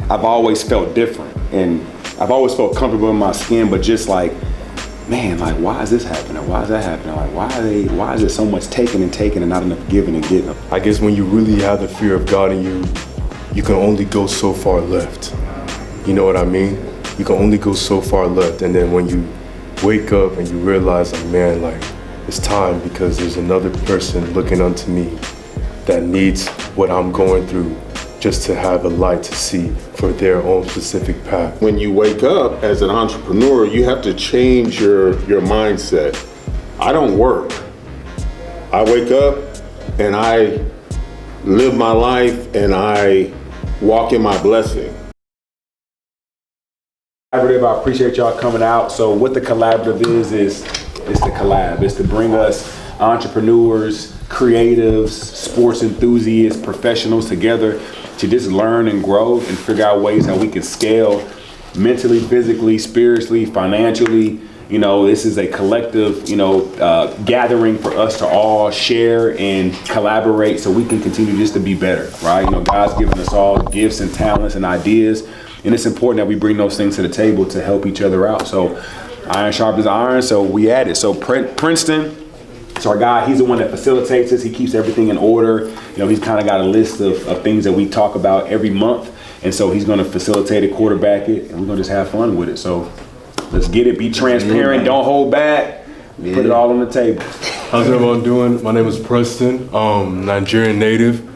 I've always felt different, and I've always felt comfortable in my skin, but just like, man, like, why is this happening? Why is that happening? Like, why is there so much taking and not enough giving and getting? I guess when you really have the fear of God in you, you can only go so far left. You know what I mean? You can only go so far left, and then when you wake up and you realize, like, man, like, it's time because there's another person looking unto me that needs what I'm going through just to have a light to see for their own specific path. When you wake up as an entrepreneur, you have to change your mindset. I don't work. I wake up and I live my life and I walk in my blessing. I appreciate y'all coming out. So what the Kollaborative is the collab. It's to bring us entrepreneurs, creatives, sports enthusiasts, professionals together to just learn and grow and figure out ways how we can scale mentally, physically, spiritually, financially. You know, this is a collective, gathering for us to all share and collaborate so we can continue just to be better, right? You know, God's given us all gifts and talents and ideas, and it's important that we bring those things to the table to help each other out. So iron sharpens iron, so we at it. So Princeton, so our guy, he's the one that facilitates us. He keeps everything in order. You know, he's kind of got a list of things that we talk about every month. And so he's going to facilitate it, quarterback it, and we're going to just have fun with it. So let's get it. Be transparent. Don't hold back. Put it all on the table. How's everyone doing? My name is Preston. Nigerian native.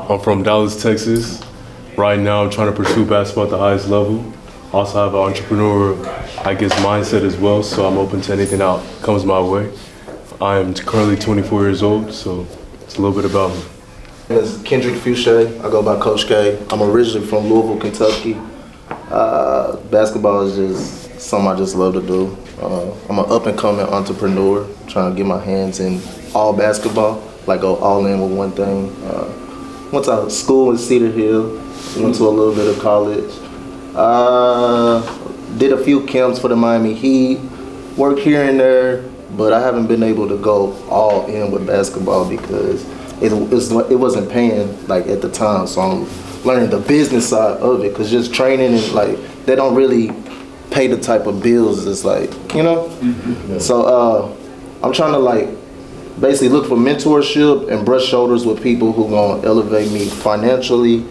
I'm from Dallas, Texas. Right now, I'm trying to pursue basketball at the highest level. Also have an entrepreneur, mindset as well. So I'm open to anything that comes my way. I am currently 24 years old, so it's a little bit about me. My name is Kendrick Fouché. I go by Coach K. I'm originally from Louisville, Kentucky. Basketball is just something I just love to do. I'm an up-and-coming entrepreneur, trying to get my hands in all basketball, like go all in with one thing. Went to school in Cedar Hill, went to a little bit of college. Did a few camps for the Miami Heat, worked here and there, but I haven't been able to go all in with basketball because it wasn't paying like at the time. So I'm learning the business side of it because just training and like they don't really pay the type of bills. It's like, you know. Mm-hmm. So I'm trying to like basically look for mentorship and brush shoulders with people who gonna elevate me financially,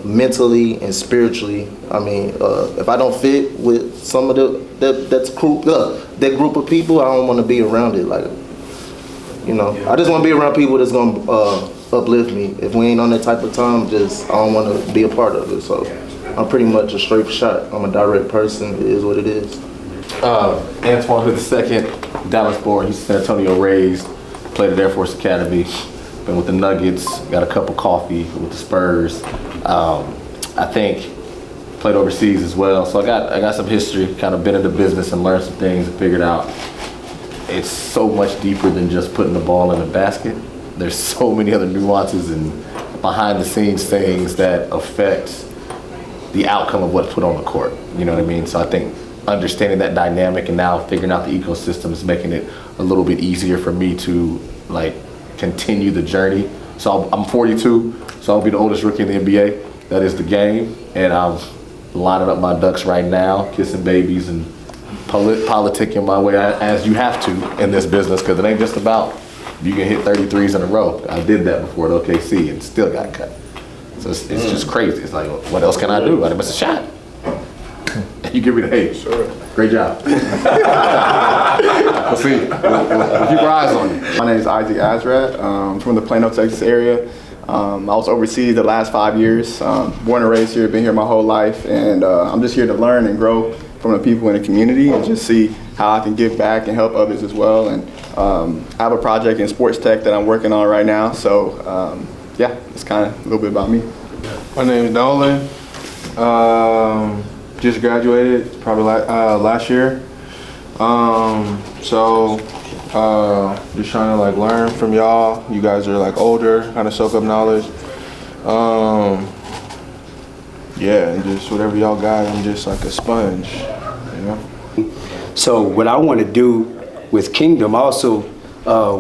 mentally, and spiritually. I mean, if I don't fit with some of that group of people, I don't want to be around it. Like, you know, I just want to be around people that's gonna uplift me. If we ain't on that type of time, I don't want to be a part of it. So I'm pretty much a straight shot. I'm a direct person. It is what it is. Antoine Hood II, Dallas born, he's San Antonio raised, played at Air Force Academy, been with the Nuggets, got a cup of coffee with the Spurs. I think played overseas as well, so I got some history, kind of been in the business and learned some things and figured out it's so much deeper than just putting the ball in the basket. There's so many other nuances and behind the scenes things that affect the outcome of what's put on the court, you know what I mean? So I think understanding that dynamic and now figuring out the ecosystem is making it a little bit easier for me to like continue the journey. So I'm 42, so I'll be the oldest rookie in the NBA. That is the game, and I'm lining up my ducks right now, kissing babies and politicking my way as you have to in this business, because it ain't just about you can hit 33s in a row. I did that before at OKC and still got cut. So it's just crazy. It's like, what else can I do? I miss a shot. You give me the hey, sure. Great job. We'll see. We'll keep our eyes on you. My name is Isaac Azrat. I'm from the Plano, Texas area. I was overseas the last 5 years. Born and raised here, been here my whole life, and I'm just here to learn and grow from the people in the community and just see how I can give back and help others as well. And I have a project in sports tech that I'm working on right now. So yeah, it's kind of a little bit about me. My name is Nolan. Just graduated probably last year. Just trying to like learn from y'all. You guys are like older, kind of soak up knowledge. Yeah, and just whatever y'all got, I'm just like a sponge, you know? So what I want to do with Kingdom, I also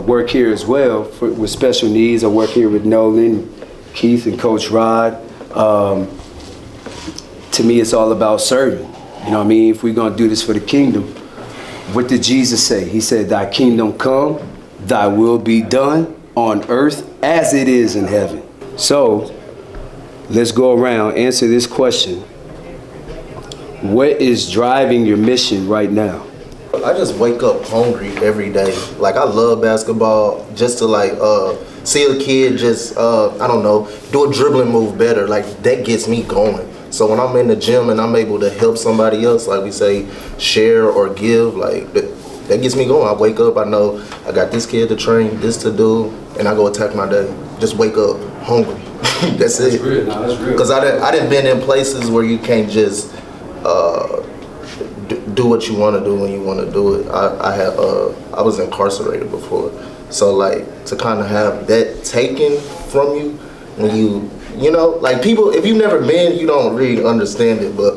work here as well with special needs. I work here with Nolan, Keith, and Coach Rod. to me, it's all about serving. You know what I mean? If we're gonna do this for the kingdom, what did Jesus say? He said, thy kingdom come, thy will be done on earth as it is in heaven. So let's go around, answer this question. What is driving your mission right now? I just wake up hungry every day. Like, I love basketball, just to like see a kid just I don't know, do a dribbling move better. Like, that gets me going. So when I'm in the gym and I'm able to help somebody else, like we say, share or give, like that gets me going. I wake up, I know I got this kid to train, this to do, and I go attack my day. Just wake up hungry. That's it. Real. No, that's real. Because I didn't been in places where you can't just do what you want to do when you want to do it. I was incarcerated before, so like to kind of have that taken from you when you know, like people, if you've never been, you don't really understand it. But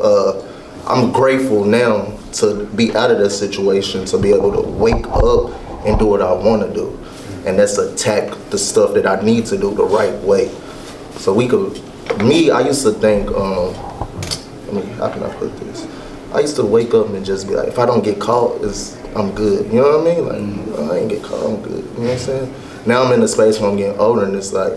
I'm grateful now to be out of that situation, to be able to wake up and do what I want to do, and that's attack the stuff that I need to do the right way. So I used to think, how can I put this? I used to wake up and just be like, if I don't get caught, I'm good. You know what I mean? Like, I ain't get caught, I'm good. You know what I'm saying? Now I'm in a space where I'm getting older, and it's like,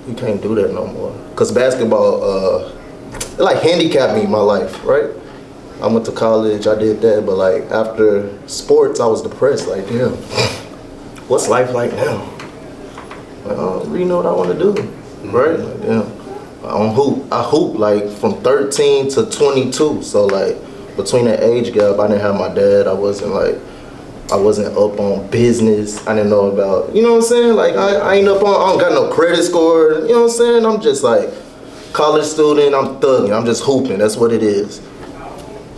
you can't do that no more. Because basketball, it like handicapped me in my life, right? I went to college, I did that, but like after sports, I was depressed. Like, damn, what's life like now? Like, I don't really know what I want to do, right? Like, damn. I hoop like from 13 to 22. So like between that age gap, I didn't have my dad. I wasn't up on business. I didn't know about, you know what I'm saying? Like I ain't up on, I don't got no credit score. You know what I'm saying? I'm just like college student. I'm thugging. I'm just hooping. That's what it is.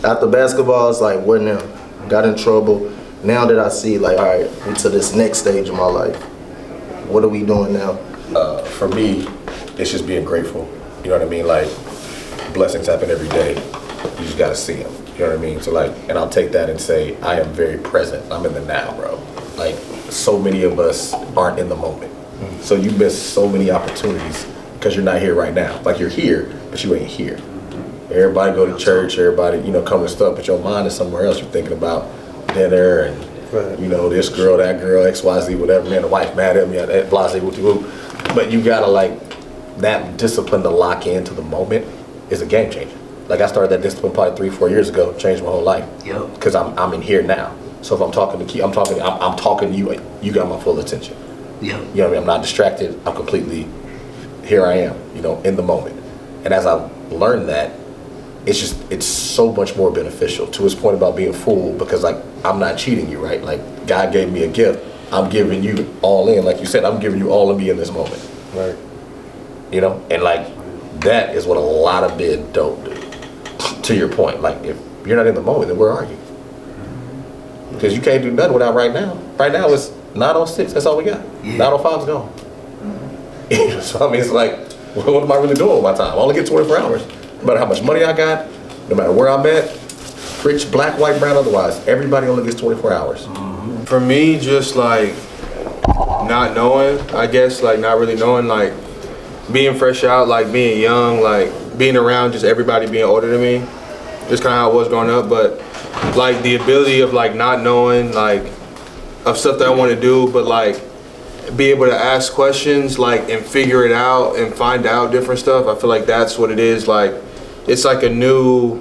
After basketball, it's like, what now? Got in trouble. Now that I see, like, all right, we're to this next stage of my life. What are we doing now? For me, it's just being grateful. You know what I mean? Like, blessings happen every day. You just gotta see them. You know what I mean? So like, and I'll take that and say, I am very present. I'm in the now, bro. Like, so many of us aren't in the moment. So you miss so many opportunities because you're not here right now. Like, you're here, but you ain't here. Everybody go to church, everybody, you know, come and stuff, but your mind is somewhere else. You're thinking about dinner and, you know, this girl, that girl, XYZ, whatever. Man, the wife mad at me, that blase, whoop-de-whoop. But you gotta, like, that discipline to lock into the moment is a game changer. Like, I started that discipline probably 3-4 years ago, changed my whole life. Yep. Because I'm in here now. So if I'm talking to you, I'm talking to you, you got my full attention. Yep. You know what I mean? I'm not distracted. I'm completely, here I am, you know, in the moment. And as I learned that, it's so much more beneficial, to his point about being fooled, because like, I'm not cheating you, right? Like, God gave me a gift. I'm giving you all in, like you said, I'm giving you all of me in this moment. Right. You know, and like, that is what a lot of men don't do. To your point, like, if you're not in the moment, then where are you? Because you can't do nothing without right now. Right now it's 9:06, that's all we got. 9:05's gone. So I mean, it's like, what am I really doing with my time? I only get 24 hours. No matter how much money I got, no matter where I'm at, rich, black, white, brown, otherwise, everybody only gets 24 hours. For me, just like not knowing, I guess, like not really knowing, like being fresh out, like being young, like being around just everybody being older than me. Just kind of how I was growing up, but like the ability of like not knowing, like of stuff that I want to do, but like be able to ask questions, like, and figure it out and find out different stuff. I feel like that's what it is. Like, it's like a new,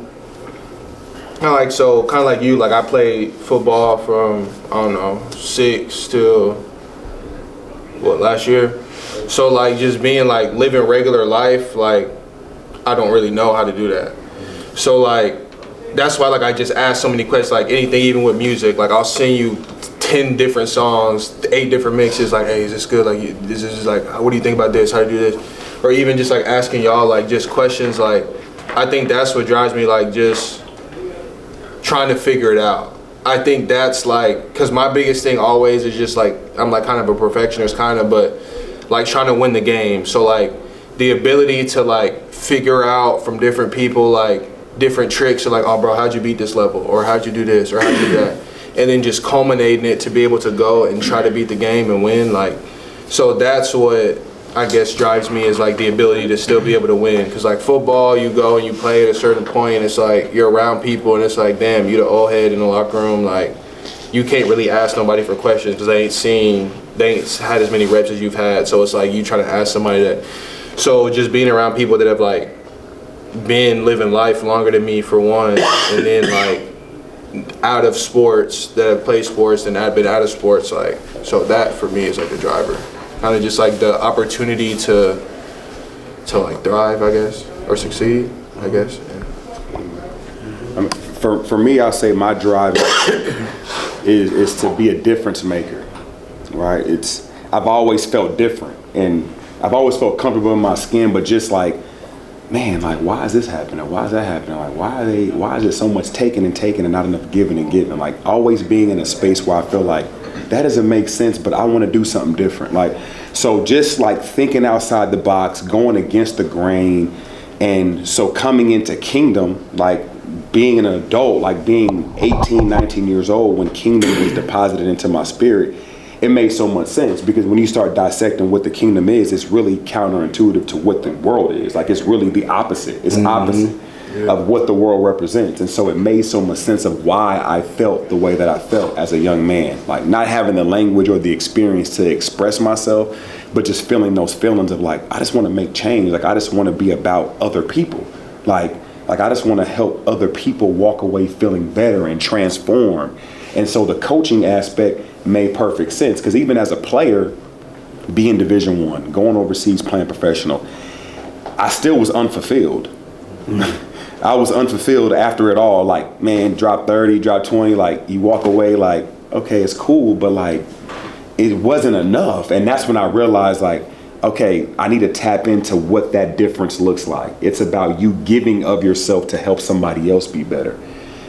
kind of like, so kind of like you, like I played football from, I don't know, 6 till what, last year. So like just being like living regular life, like I don't really know how to do that. So like that's why like I just ask so many questions, like anything, even with music, like I'll send you 10 different songs, 8 different mixes, like, hey, is this good? Like, this is like, what do you think about this? How do you do this? Or even just like asking y'all like just questions. Like, I think that's what drives me, like just trying to figure it out. I think that's like, cause my biggest thing always is just like, I'm like kind of a perfectionist kind of, but like trying to win the game. So like the ability to like figure out from different people, like different tricks, or like, oh bro, how'd you beat this level? Or how'd you do this? Or how'd you do that? And then just culminating it to be able to go and try to beat the game and win. Like, so that's what I guess drives me is like the ability to still be able to win. Cause like football, you go and you play at a certain point, and it's like you're around people, and it's like, damn, you the old head in the locker room. Like you can't really ask nobody for questions because they ain't had as many reps as you've had. So it's like you trying to ask somebody that. So just being around people that have like been living life longer than me for one, and then like out of sports, that have played sports and I've been out of sports, like, so that for me is like the driver. Kind of just like the opportunity to like thrive, I guess, or succeed, I guess. Yeah. For me, I'll say my drive is to be a difference maker, right? I've always felt different, and I've always felt comfortable in my skin, but just like, man, like, why is this happening? Why is that happening? Like, why is it so much taking and not enough giving and giving? Like, always being in a space where I feel like that doesn't make sense, but I want to do something different. Like, so just like thinking outside the box, going against the grain. And so coming into Kingdom, like being an adult, like being 18, 19 years old when Kingdom was deposited into my spirit, it made so much sense, because when you start dissecting what the Kingdom is, it's really counterintuitive to what the world is. Like, it's really the opposite. It's opposite of what the world represents. And so it made so much sense of why I felt the way that I felt as a young man. Like, not having the language or the experience to express myself, but just feeling those feelings of like, I just want to make change. Like, I just want to be about other people. Like I just want to help other people walk away feeling better and transform. And so the coaching aspect made perfect sense, because even as a player, being Division I, going overseas, playing professional, I still was unfulfilled. I was unfulfilled after it all. Like, man, drop 30, drop 20, like you walk away like, okay, it's cool, but like it wasn't enough. And that's when I realized, like, okay, I need to tap into what that difference looks like. It's about you giving of yourself to help somebody else be better.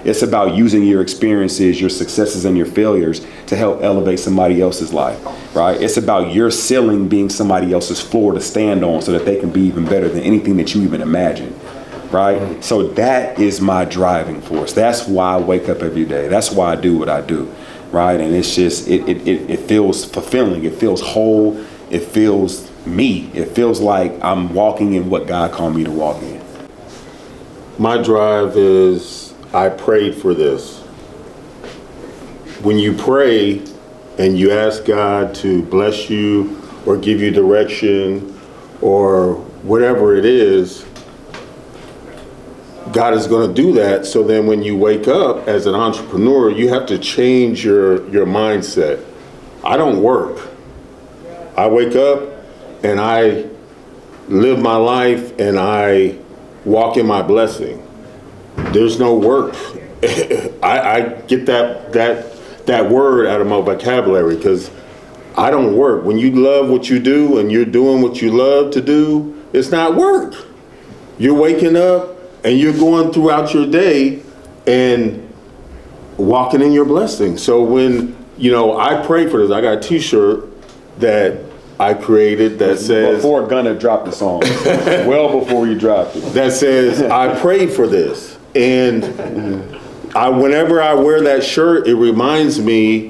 It's about using your experiences, your successes, and your failures to help elevate somebody else's life, right? It's about your ceiling being somebody else's floor to stand on so that they can be even better than anything that you even imagine, right? So that is my driving force. That's why I wake up every day. That's why I do what I do, right? And it's just, it feels fulfilling. It feels whole. It feels me. It feels like I'm walking in what God called me to walk in. My drive is, I prayed for this. When you pray and you ask God to bless you or give you direction or whatever it is, God is going to do that. So then when you wake up as an entrepreneur, you have to change your mindset. I don't work. I wake up and I live my life and I walk in my blessing. There's no work. I get that word out of my vocabulary, because I don't work. When you love what you do and you're doing what you love to do, it's not work. You're waking up and you're going throughout your day and walking in your blessing. So when, I pray for this, I got a t-shirt that I created that says, before Gunna dropped the song, well before you dropped it, that says, I prayed for this. And whenever I wear that shirt, it reminds me,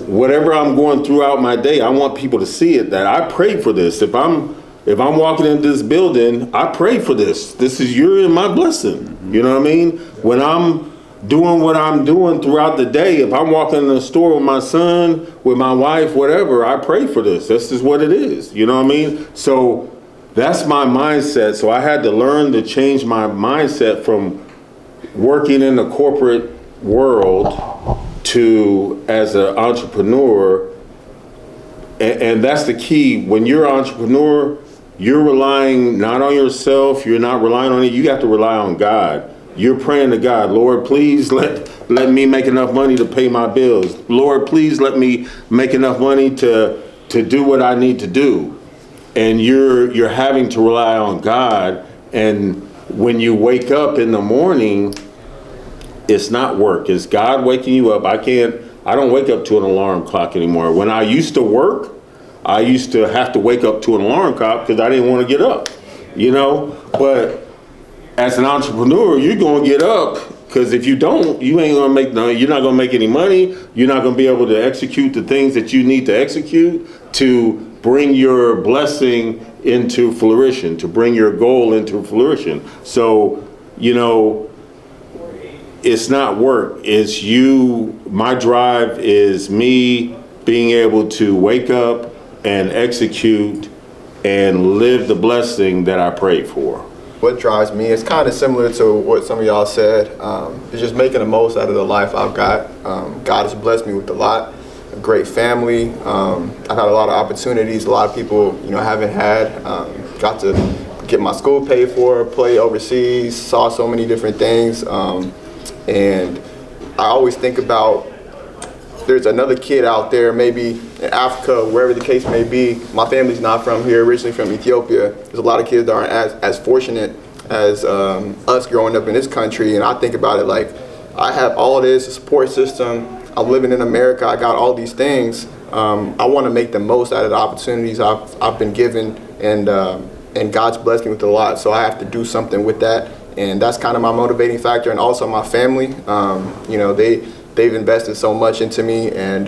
whatever I'm going throughout my day, I want people to see it, that I prayed for this. If I'm walking into this building, I prayed for this. You're in my blessing. You know what I mean? When I'm doing what I'm doing throughout the day, if I'm walking in the store with my son, with my wife, whatever, I pray for this. This is what it is. You know what I mean? So that's my mindset. So I had to learn to change my mindset from working in the corporate world to as an entrepreneur. And that's the key. When you're an entrepreneur, you're relying not on yourself. You're not relying on it. You have to rely on God. You're praying to God, Lord, please let me make enough money to pay my bills. Lord, please let me make enough money to do what I need to do. And you're having to rely on God. And when you wake up in the morning, it's not work. It's God waking you up. I don't wake up to an alarm clock anymore. When I used to work, I used to have to wake up to an alarm clock because I didn't want to get up, But as an entrepreneur, you're going to get up, because if you don't, you're not going to make any money. You're not going to be able to execute the things that you need to execute to bring your blessing into flourishing, to bring your goal into flourishing. So, you know, it's not work, it's you. My drive is me being able to wake up and execute and live the blessing that I prayed for. What drives me is kind of similar to what some of y'all said. It's just making the most out of the life I've got. God has blessed me with a lot, a great family. I've had a lot of opportunities. A lot of people, you know, haven't had. Got to get my school paid for, play overseas, saw so many different things. And I always think about there's another kid out there, maybe in Africa, wherever the case may be. My family's not from here, originally from Ethiopia. There's a lot of kids that aren't as fortunate as us growing up in this country. And I think about it like, I have all of this, a support system. I'm living in America. I got all these things. I want to make the most out of the opportunities I've been given, and God's blessed me with a lot. So I have to do something with that. And that's kind of my motivating factor, and also my family. You know, they've invested so much into me, and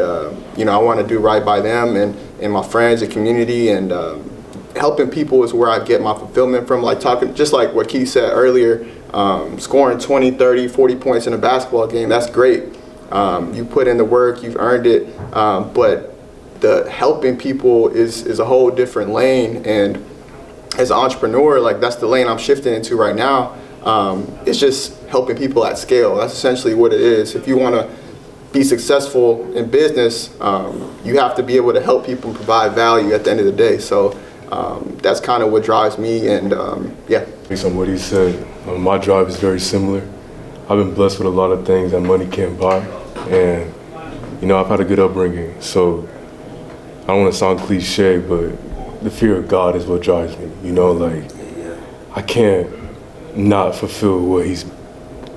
you know, I want to do right by them and my friends and community, and helping people is where I get my fulfillment from. Like talking, just like what Keith said earlier, scoring 20, 30, 40 points in a basketball game, that's great. You put in the work, you've earned it, but the helping people is a whole different lane. And as an entrepreneur, like that's the lane I'm shifting into right now. It's just helping people at scale. That's essentially what it is. If you want to be successful in business, you have to be able to help people and provide value at the end of the day. So that's kind of what drives me, and yeah. Based on what he said, my drive is very similar. I've been blessed with a lot of things that money can't buy, and you know, I've had a good upbringing. So I don't want to sound cliche, but the fear of God is what drives me. You know, like I can't not fulfill what he's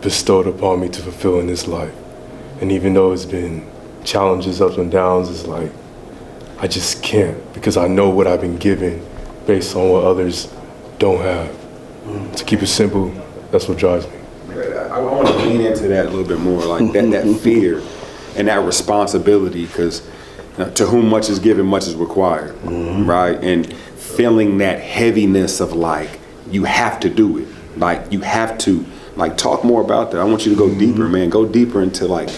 bestowed upon me to fulfill in this life. And even though it's been challenges, ups and downs, it's like I just can't, because I know what I've been given based on what others don't have. To keep it simple, that's what drives me. I want to lean into that a little bit more, like that fear and that responsibility, because to whom much is given, much is required, right? And feeling that heaviness of like, you have to do it. Like, you have to, like, talk more about that. I want you to go deeper, man. Go deeper into, like,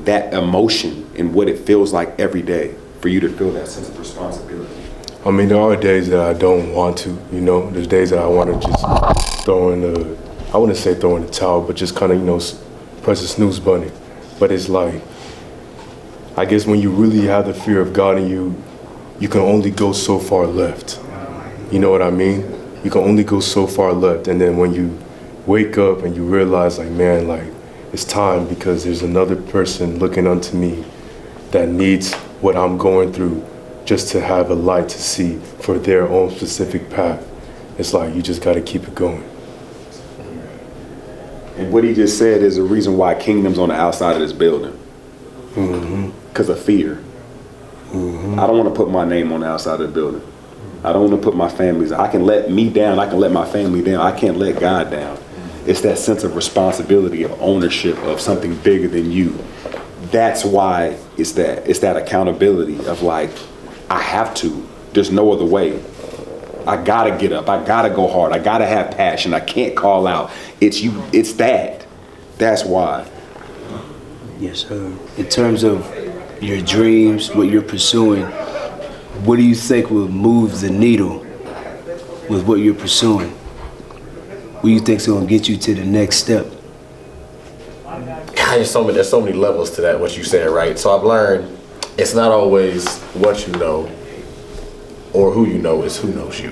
that emotion and what it feels like every day for you to feel that sense of responsibility. I mean, there are days that I don't want to, you know. There's days that I want to just throw in the, I wouldn't say throw in the towel, but just kind of, you know, press the snooze button. But it's like, I guess when you really have the fear of God in you, you can only go so far left. You know what I mean? You can only go so far left, and then when you wake up and you realize, like, man, like, it's time, because there's another person looking unto me that needs what I'm going through just to have a light to see for their own specific path. It's like, you just got to keep it going. And what he just said is the reason why Kingdom's on the outside of this building. Because of fear. I don't want to put my name on the outside of the building. I don't want to put my family's. I can let me down. I can let my family down. I can't let God down. It's that sense of responsibility, of ownership of something bigger than you. That's why it's that accountability of like, I have to. There's no other way. I gotta get up. I gotta go hard. I gotta have passion. I can't call out. It's you. It's that. That's why. Yes, sir. In terms of your dreams, what you're pursuing, what do you think will move the needle with what you're pursuing? What do you think's gonna get you to the next step? God, there's so many levels to that, what you said, right? So I've learned it's not always what you know or who you know, it's who knows you,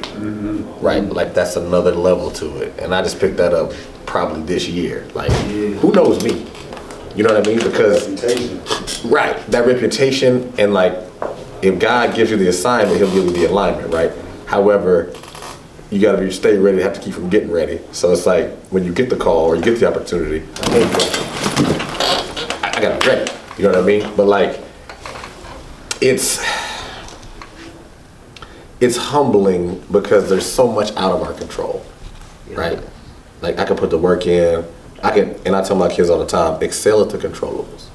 right? Like, that's another level to it. And I just picked that up probably this year. Like, who knows me? You know what I mean? Because, right, that reputation, and like, if God gives you the assignment, he'll give you the alignment, right? However, you gotta stay ready, have to keep from getting ready. So it's like, when you get the call or you get the opportunity, I got to be ready, you know what I mean? But like, it's humbling because there's so much out of our control, right? Like, I can put the work in, and I tell my kids all the time, excel at the controllables.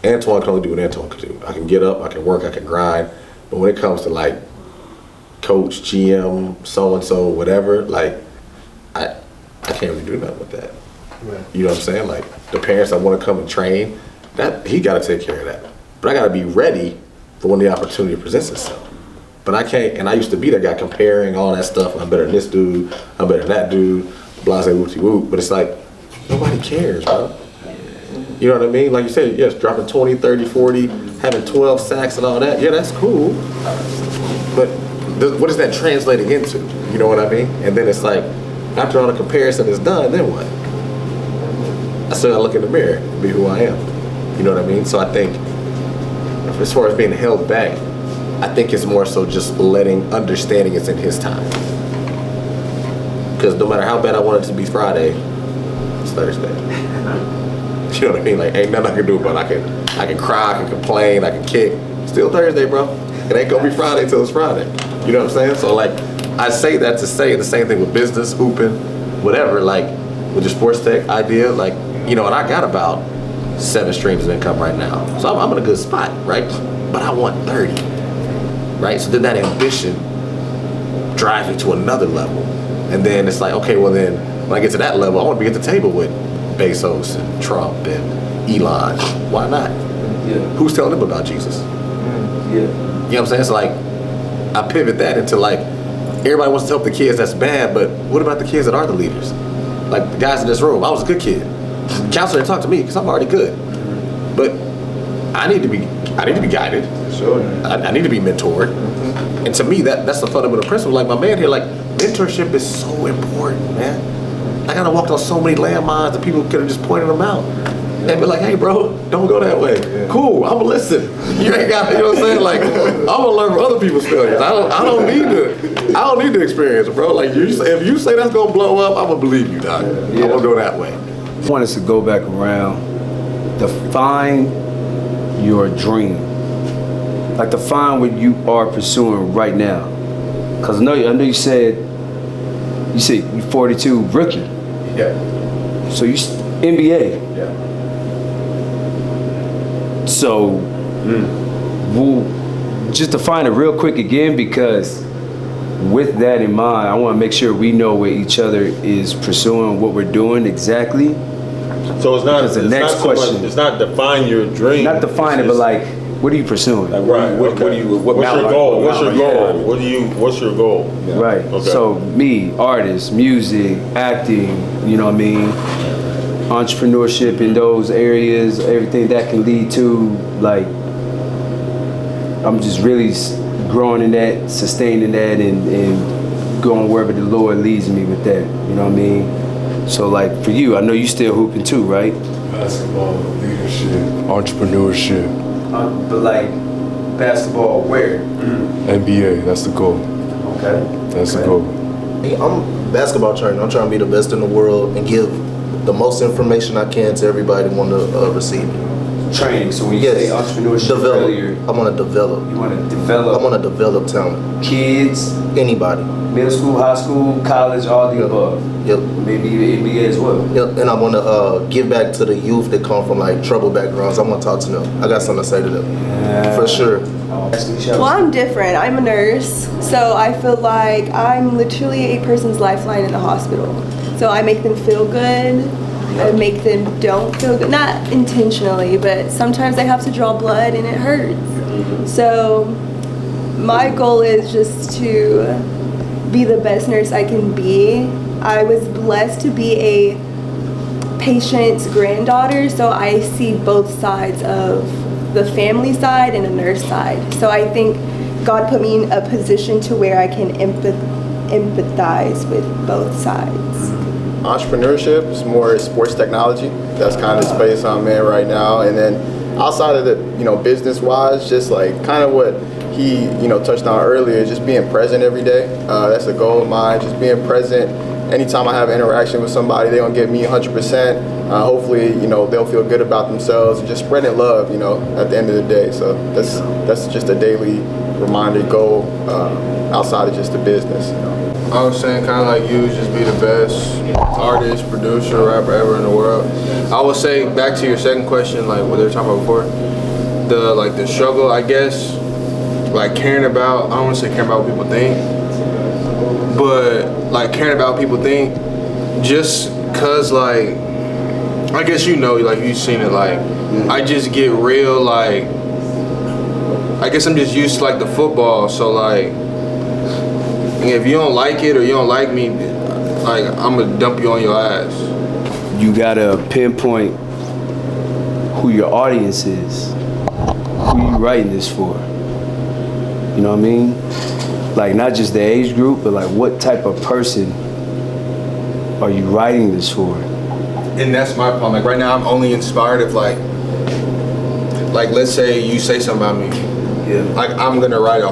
Antoine can only do what Antoine can do. I can get up, I can work, I can grind, But when it comes to like coach, GM, so and so, whatever, like I can't really do nothing with that. Right. You know what I'm saying? Like the parents that want to come and train, that he got to take care of that. But I got to be ready for when the opportunity presents itself. But I can't, and I used to be that guy comparing all that stuff. I'm better than this dude, I'm better than that dude, blah, say whoopty whoop. But it's like, nobody cares, bro. You know what I mean? Like you said, yes, dropping 20, 30, 40, having 12 sacks and all that. Yeah, that's cool. But what is that translating into? You know what I mean? And then it's like, after all the comparison is done, then what? I still gotta look in the mirror and be who I am. You know what I mean? So I think, as far as being held back, I think it's more so just understanding it's in his time. Because no matter how bad I want it to be Friday, it's Thursday. You know what I mean? Like, ain't nothing I can do about it. I can cry, I can complain, I can kick. Still Thursday, bro. It ain't gonna be Friday till it's Friday. You know what I'm saying? So like, I say that to say the same thing with business, hooping, whatever, like with your sports tech idea, like, you know, and I got about 7 streams of income right now. So I'm in a good spot, right? But I want 30, right? So then that ambition drives me to another level. And then it's like, okay, well then, when I get to that level, I want to be at the table with Bezos and Trump and Elon. Why not? Yeah. Who's telling them about Jesus? Yeah. You know what I'm saying? So like, I pivot that into like, everybody wants to help the kids, that's bad, but what about the kids that are the leaders? Like the guys in this room, I was a good kid. Counselor didn't talk to me because I'm already good. But I need to be guided. Sure. I need to be mentored. And to me, that's the fundamental principle. Like my man here, like mentorship is so important, man. I gotta walk on so many landmines that people could have just pointed them out. And be like, hey bro, don't go that way. Yeah. Cool, I'ma listen. You ain't got, you know what I'm saying? Like, I'm gonna learn from other people's failures. I don't need to experience it, bro. Like if you say that's gonna blow up, I'm gonna believe you, Doc. I'm gonna go that way. I want us to go back around, define your dream. Like define what you are pursuing right now. Cause I know you said you're 42 rookie. Yeah. So you NBA. Yeah. So we'll just define it real quick again, because with that in mind, I want to make sure we know what each other is pursuing, what we're doing exactly. So it's not. The next question. It's not define your dream. Not define it, but like, what are you pursuing? Like, right. What's your goal? What's your goal? What's your goal? Yeah. Right. Okay. So me, artist, music, acting. You know what I mean? Entrepreneurship in those areas, everything that can lead to, like, I'm just really growing in that, sustaining that, and going wherever the Lord leads me with that. You know what I mean? So like for you, I know you still hooping too, right? Basketball, leadership, entrepreneurship. But like basketball, where? NBA, that's the goal. Okay. That's the goal. Hey, I'm basketball trainer. I'm trying to be the best in the world and give the most information I can to everybody want to receive it. Training. So when you say entrepreneurship earlier, I want to develop. You want to develop. I want to develop talent. Kids. Anybody. Middle school, high school, college, all the above. Yep. Maybe even NBA as well. Yep. And I want to give back to the youth that come from like troubled backgrounds. I want to talk to them. I got something to say to them. For sure. Well, I'm different. I'm a nurse, so I feel like I'm literally a person's lifeline in the hospital. So I make them feel good. I make them don't feel good. Not intentionally, but sometimes they have to draw blood and it hurts. So my goal is just to be the best nurse I can be. I was blessed to be a patient's granddaughter, so I see both sides of the family side and the nurse side. So I think God put me in a position to where I can empathize with both sides. Entrepreneurship is more sports technology. That's kind of the space I'm in right now. And then outside of the, business-wise, just like kind of what he, touched on earlier, just being present every day. That's a goal of mine, just being present. Anytime I have interaction with somebody, they're gonna give me 100%. Hopefully, they'll feel good about themselves and just spreading love, at the end of the day. So that's just a daily reminder goal outside of just the business. I was saying kind of like you, just be the best artist, producer, rapper ever in the world. I would say back to your second question, like what they were talking about before, the struggle, I guess, like caring about, I don't want to say caring about what people think, but like caring about what people think, just cause like, I guess you know, like you've seen it, like I just get real, like I guess I'm just used to like the football, so like if you don't like it or you don't like me, like I'm gonna dump you on your ass. You gotta pinpoint who your audience is, who you writing this for. You know what I mean? Like not just the age group, but like what type of person are you writing this for? And that's my problem. Like right now, I'm only inspired if like let's say you say something about me. Yeah. Like I'm gonna write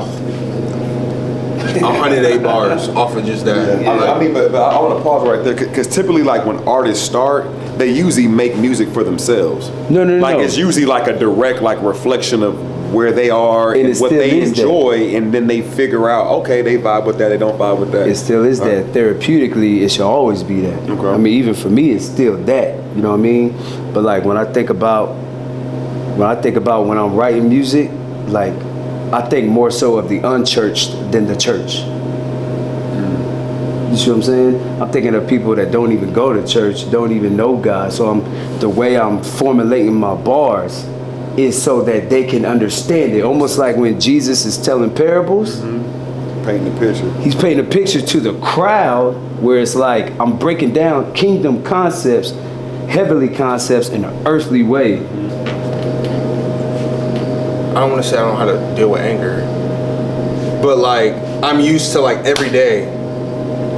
108 bars off of just that. Yeah. I mean, but I want to pause right there because typically, like when artists start, they usually make music for themselves. No. Like it's usually like a direct like reflection of where they are and what they enjoy, and then they figure out, okay, they vibe with that, they don't vibe with that. It still is that. Therapeutically, it should always be that. Okay. I mean, even for me, it's still that. You know what I mean? But like when I think about when I'm writing music, like I think more so of the unchurched than the church. You see what I'm saying? I'm thinking of people that don't even go to church, don't even know God. So the way I'm formulating my bars is so that they can understand it. Almost like when Jesus is telling parables. Painting the picture. He's painting a picture to the crowd where it's like I'm breaking down kingdom concepts, heavenly concepts in an earthly way. I don't want to say I don't know how to deal with anger, but like I'm used to like every day.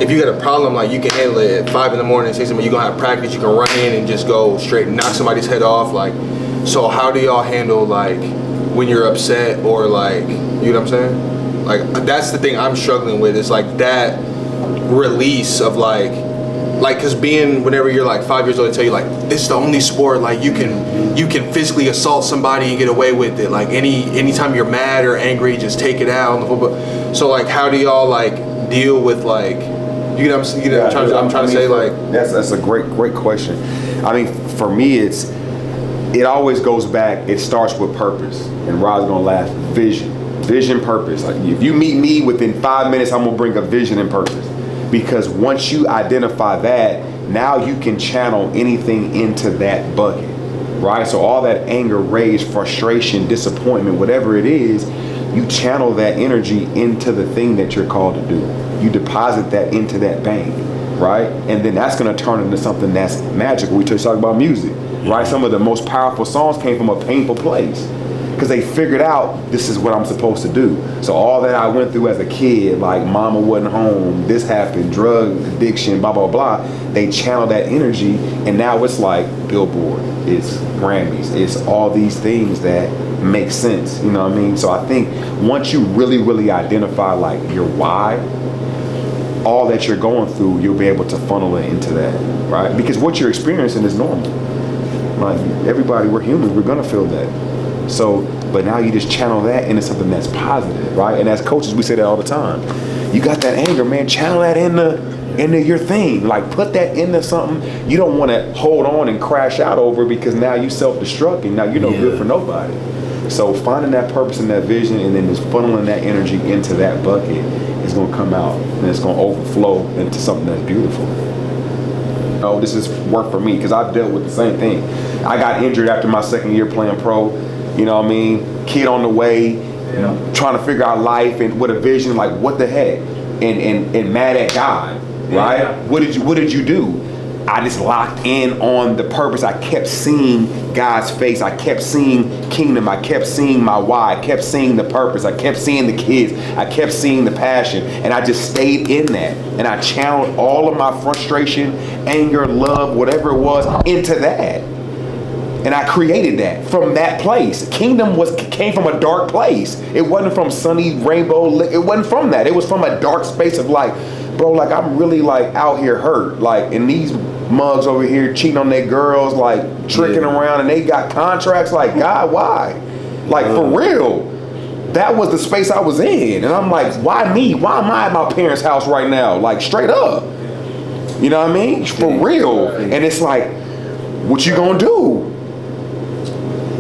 If you got a problem, like you can handle it at 5 in the morning, say something, you're gonna have practice, you can run in and just go straight and knock somebody's head off. Like, so how do y'all handle like when you're upset or like, you know what I'm saying? Like that's the thing I'm struggling with. It's like that release of like cause being whenever you're like 5 years old, they tell you like it's the only sport like you can physically assault somebody and get away with it. Like anytime you're mad or angry, just take it out on the football. So like how do y'all like deal with like I'm trying to say like that's a great question. I mean, for me it always goes back, it starts with purpose. And Rod's gonna laugh. Vision, purpose. Like if you meet me within 5 minutes, I'm gonna bring a vision and purpose. Because once you identify that, now you can channel anything into that bucket, right? So all that anger, rage, frustration, disappointment, whatever it is, you channel that energy into the thing that you're called to do. You deposit that into that bank, right? And then that's gonna turn into something that's magical. We just talk about music, right? Some of the most powerful songs came from a painful place, because they figured out this is what I'm supposed to do. So all that I went through as a kid, like mama wasn't home, this happened, drug addiction, blah, blah, blah, they channel that energy, and now it's like Billboard, it's Grammys, it's all these things that make sense, you know what I mean? So I think once you really, really identify like your why, all that you're going through, you'll be able to funnel it into that, right? Because what you're experiencing is normal. Like everybody, we're human, we're gonna feel that. So, but now you just channel that into something that's positive, right? And as coaches, we say that all the time. You got that anger, man, channel that into your thing. Like put that into something you don't want to hold on and crash out over, because now you self-destructing. Now you're no good for nobody. So finding that purpose and that vision, and then just funneling that energy into that bucket is going to come out, and it's going to overflow into something that's beautiful. Oh, this is work for me, because I've dealt with the same thing. I got injured after my second year playing pro. You know what I mean? Kid on the way, trying to figure out life and with a vision, like what the heck, and mad at God, right? Yeah. What did you do? I just locked in on the purpose. I kept seeing God's face. I kept seeing kingdom. I kept seeing my why. I kept seeing the purpose. I kept seeing the kids. I kept seeing the passion. And I just stayed in that. And I channeled all of my frustration, anger, love, whatever it was, into that. And I created that from that place. Kingdom came from a dark place. It wasn't from sunny rainbow. It wasn't from that. It was from a dark space of like, bro, like I'm really like out here hurt. Like, and these mugs over here cheating on their girls, like tricking around, and they got contracts. Like, God, why? Like for real. That was the space I was in. And I'm like, why me? Why am I at my parents' house right now? Like straight up. You know what I mean? For real. And it's like, what you gonna do?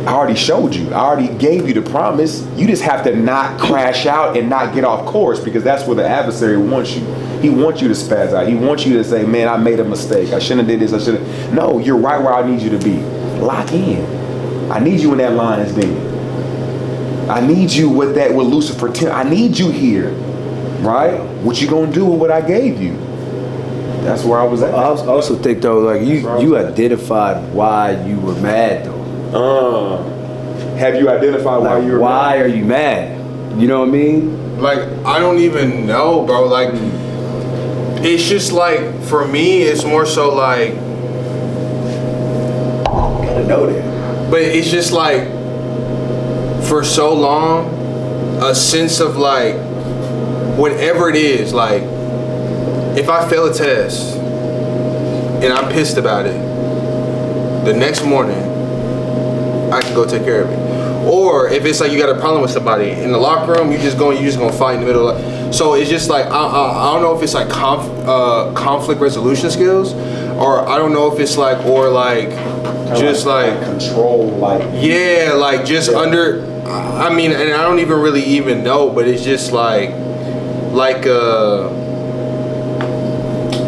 I already showed you. I already gave you the promise. You just have to not crash out and not get off course, because that's where the adversary wants you. He wants you to spaz out. He wants you to say, man, I made a mistake. I shouldn't have did this. I should have. No, you're right where I need you to be. Lock in. I need you in that lion's den. I need you with Lucifer. I need you here. Right? What you gonna do with what I gave you? That's where I was at. I also think though, like you identified why you were mad though. Have you identified why you're why mad? Are you mad? You know what I mean? Like, I don't even know, bro. Like, it's just like, for me, it's more so like, gotta know that. But it's just like, for so long, a sense of like, whatever it is, like, if I fail a test and I'm pissed about it, the next morning I can go take care of it. Or if it's like you got a problem with somebody in the locker room, you just gonna fight in the middle of. So it's just like I don't know if it's like conflict resolution skills, or I don't know if it's like just like control, like yeah, like just under. I mean, and I don't even know, but it's just like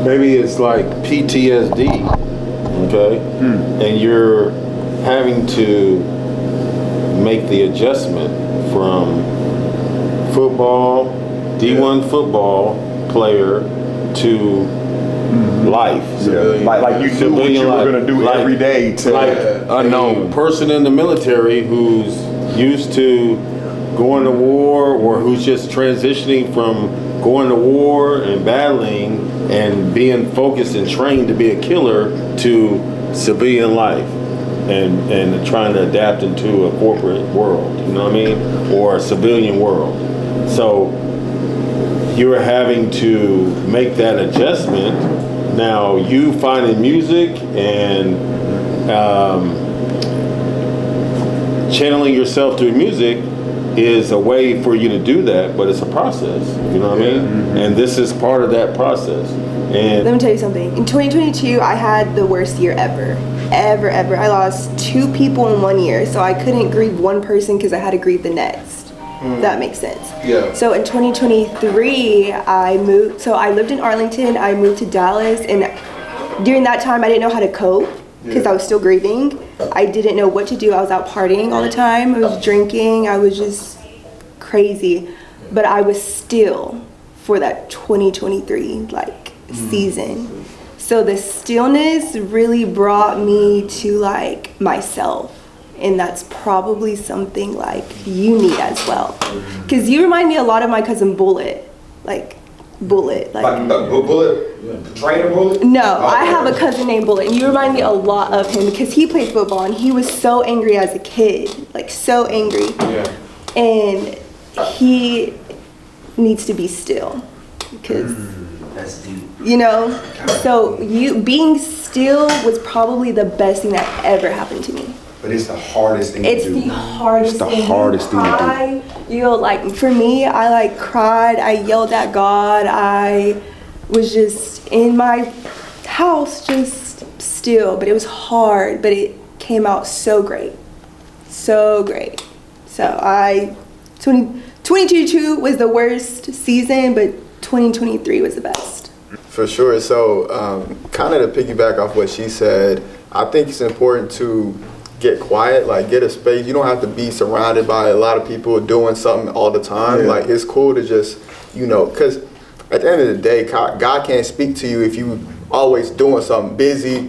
maybe it's like PTSD, okay? And you're having to make the adjustment from football, D1 football player to life. Like you knew what you were gonna do every day to unknown. A person in the military who's used to going to war, or who's just transitioning from going to war and battling and being focused and trained to be a killer to civilian life and trying to adapt into a corporate world, you know what I mean? Or a civilian world. So you're having to make that adjustment. Now you finding music and channeling yourself through music is a way for you to do that, but it's a process, you know what I mean? And this is part of that process. And let me tell you something. In 2022, I had the worst year ever. I lost 2 people in 1 year, so I couldn't grieve one person because I had to grieve the next. That makes sense. Yeah. So in 2023, I moved. So I lived in Arlington. I moved to Dallas, and during that time, I didn't know how to cope because I was still grieving. I didn't know what to do. I was out partying all the time. I was drinking. I was just crazy. But I was still for that 2023 season. So the stillness really brought me to like myself. And that's probably something like you need as well. Because you remind me a lot of my cousin Bullet. Bullet. Bullet? Trainer Bullet? No, I have a cousin named Bullet. And you remind me a lot of him because he played football and he was so angry as a kid. Like so angry. Yeah. And he needs to be still. Because that's deep. You know? So being still was probably the best thing that ever happened to me. But it's the hardest thing to do. It's the hardest thing. It's the hardest thing to do. You know, like for me, I cried. I yelled at God. I was just in my house, just still. But it was hard. But it came out so great, so great. So 2022 was the worst season, but 2023 was the best. For sure. So kind of to piggyback off what she said, I think it's important to get quiet, like get a space. You don't have to be surrounded by a lot of people doing something all the time. Like it's cool to just, because at the end of the day, God can't speak to you if you always doing something busy,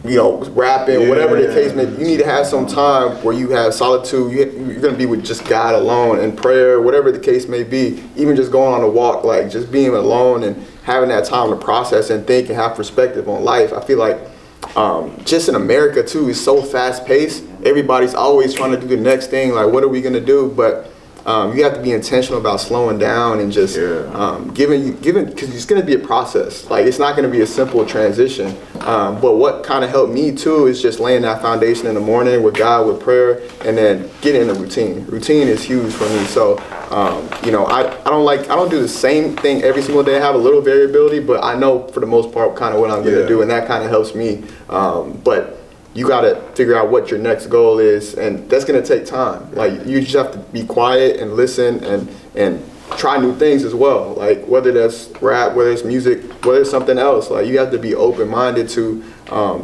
rapping, whatever the case may be. You need to have some time where you have solitude. You're going to be with just God alone and prayer, whatever the case may be. Even just going on a walk, like just being alone and having that time to process and think and have perspective on life. I feel like just in America too, it's so fast paced. Everybody's always trying to do the next thing. Like, what are we gonna do? But you have to be intentional about slowing down and just giving, because it's gonna be a process. Like, it's not gonna be a simple transition. But what kind of helped me too is just laying that foundation in the morning with God, with prayer, and then getting in a routine. Routine is huge for me. So, I don't do the same thing every single day. I have a little variability, but I know for the most part kind of what I'm gonna do, and that kind of helps me. But you got to figure out what your next goal is, and that's going to take time. Like, you just have to be quiet and listen and try new things as well. Like, whether that's rap, whether it's music, whether it's something else, like, you have to be open-minded to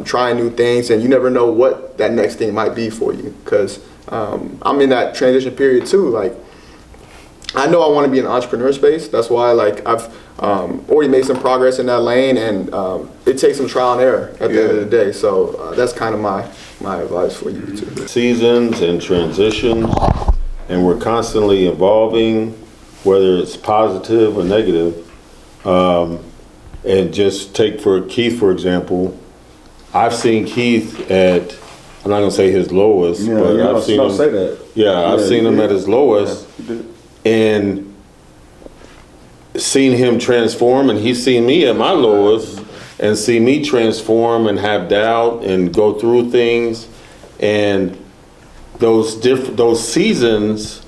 trying new things, and you never know what that next thing might be for you. Because I'm in that transition period too. Like, I know I want to be in the entrepreneur space. That's why, like, I've already made some progress in that lane, and it takes some trial and error at the end of the day. So that's kind of my advice for you too. Seasons and transitions, and we're constantly evolving, whether it's positive or negative. And just take for Keith, for example. I've seen Keith at, I'm not gonna say his lowest, but I've seen him. Say that. Yeah, I've seen him at his lowest, and seen him transform, and he's seen me at my lowest, and see me transform and have doubt and go through things, and those seasons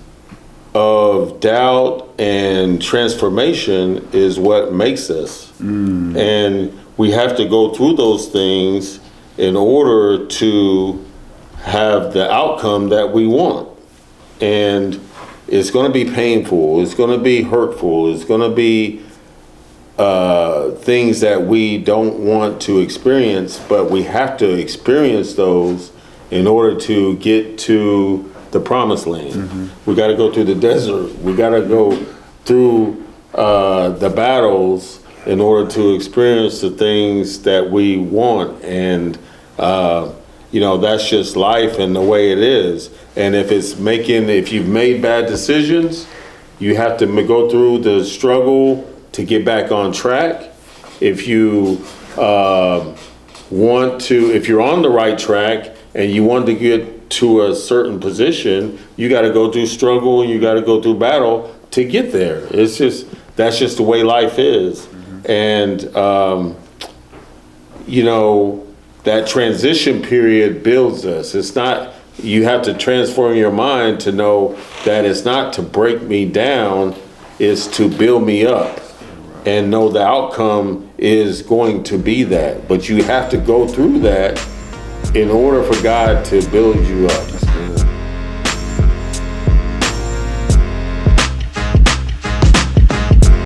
of doubt and transformation is what makes us. And we have to go through those things in order to have the outcome that we want. And it's going to be painful, it's going to be hurtful, it's going to be things that we don't want to experience, but we have to experience those in order to get to the promised land. We got to go through the desert. We got to go through the battles in order to experience the things that we want. And, you know, that's just life and the way it is. And if you've made bad decisions, you have to go through the struggle to get back on track. If you if you're on the right track and you want to get to a certain position, you got to go through struggle and you got to go through battle to get there. That's just the way life is. And you know, that transition period builds us. It's not, you have to transform your mind to know that it's not to break me down, it's to build me up, and know the outcome is going to be that. But you have to go through that in order for God to build you up.